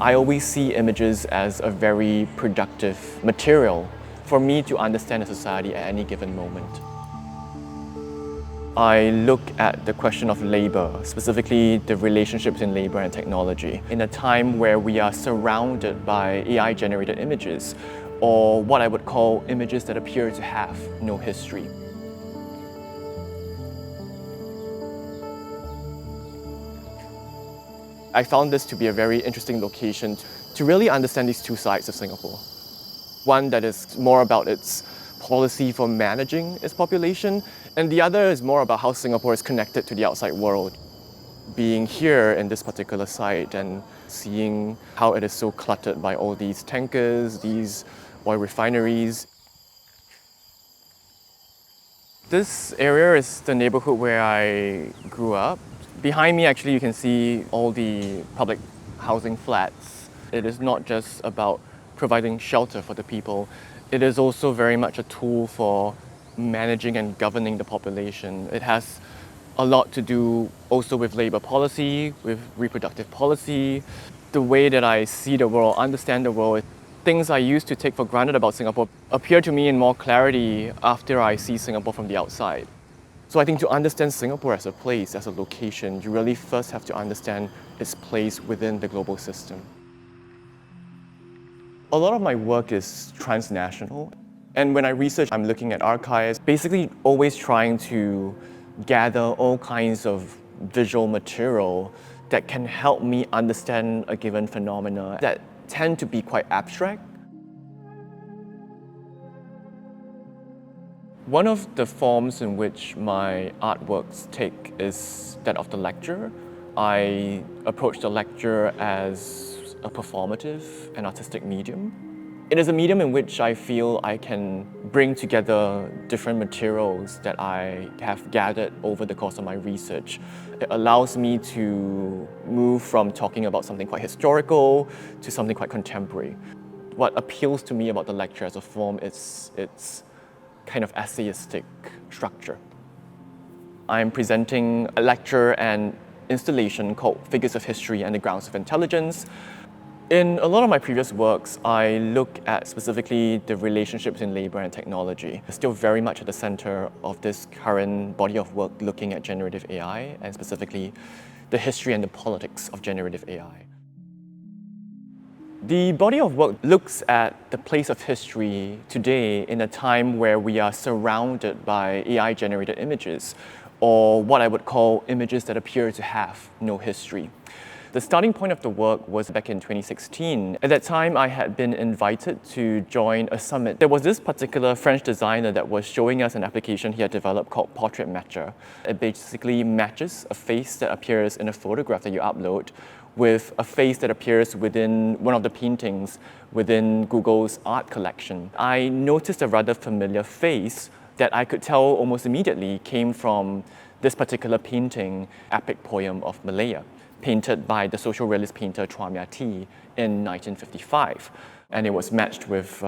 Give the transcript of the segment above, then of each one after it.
I always see images as a very productive material for me to understand a society at any given moment. I look at the question of labor, specifically the relationships in labor and technology. In a time where we are surrounded by AI-generated images, or what I would call images that appear to have no history. I found this to be a very interesting location to really understand these two sides of Singapore. One that is more about its policy for managing its population, and the other is more about how Singapore is connected to the outside world. Being here in this particular site and seeing how it is so cluttered by all these tankers, these oil refineries. This area is the neighborhood where I grew up. Behind me, actually, you can see all the public housing flats. It is not just about providing shelter for the people. It is also very much a tool for managing and governing the population. It has a lot to do also with labor policy, with reproductive policy. The way that I see the world, understand the world, things I used to take for granted about Singapore appear to me in more clarity after I see Singapore from the outside. So I think to understand Singapore as a place, as a location, you really first have to understand its place within the global system. A lot of my work is transnational. And when I research, I'm looking at archives, basically always trying to gather all kinds of visual material that can help me understand a given phenomena that tend to be quite abstract. One of the forms in which my artworks take is that of the lecture. I approach the lecture as a performative and artistic medium. It is a medium in which I feel I can bring together different materials that I have gathered over the course of my research. It allows me to move from talking about something quite historical to something quite contemporary. What appeals to me about the lecture as a form is its kind of essayistic structure. I'm presenting a lecture and installation called Figures of History and the Grounds of Intelligence. In a lot of my previous works, I look at specifically the relationships in labor and technology. It's still very much at the center of this current body of work looking at generative AI and specifically the history and the politics of generative AI. The body of work looks at the place of history today in a time where we are surrounded by AI-generated images, or what I would call images that appear to have no history. The starting point of the work was back in 2016. At that time, I had been invited to join a summit. There was this particular French designer that was showing us an application he had developed called Portrait Matcher. It basically matches a face that appears in a photograph that you upload with a face that appears within one of the paintings within Google's art collection. I noticed a rather familiar face that I could tell almost immediately came from this particular painting, Epic Poem of Malaya, painted by the social realist painter Permeate in 1955. And it was matched with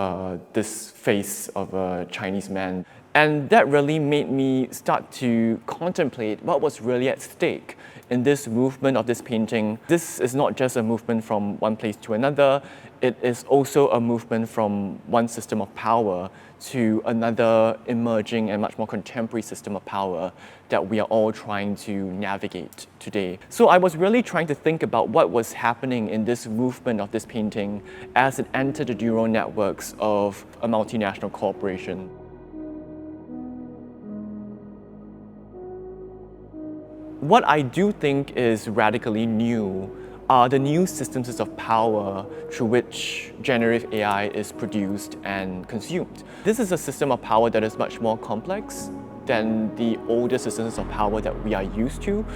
this face of a Chinese man. And that really made me start to contemplate what was really at stake in this movement of this painting. This is not just a movement from one place to another, it is also a movement from one system of power to another emerging and much more contemporary system of power that we are all trying to navigate today. So I was really trying to think about what was happening in this movement of this painting as it entered the neural networks of a multinational corporation. What I do think is radically new are the new systems of power through which generative AI is produced and consumed. This is a system of power that is much more complex than the older systems of power that we are used to,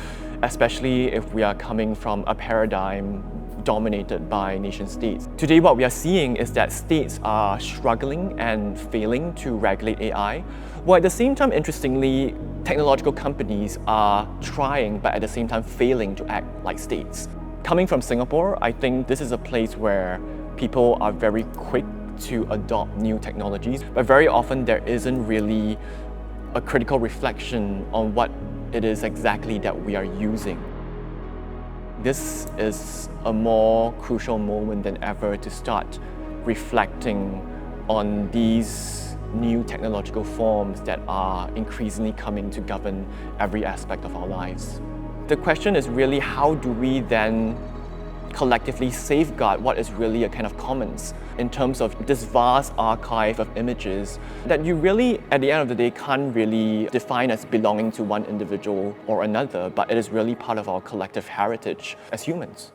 especially if we are coming from a paradigm dominated by nation-states. Today, what we are seeing is that states are struggling and failing to regulate AI, while at the same time, interestingly, technological companies are trying, but at the same time failing to act like states. Coming from Singapore, I think this is a place where people are very quick to adopt new technologies, but very often there isn't really a critical reflection on what it is exactly that we are using. this is a more crucial moment than ever to start reflecting on these new technological forms that are increasingly coming to govern every aspect of our lives. The question is really, how do we then collectively safeguard what is really a kind of commons in terms of this vast archive of images that you really, at the end of the day, can't really define as belonging to one individual or another, but it is really part of our collective heritage as humans.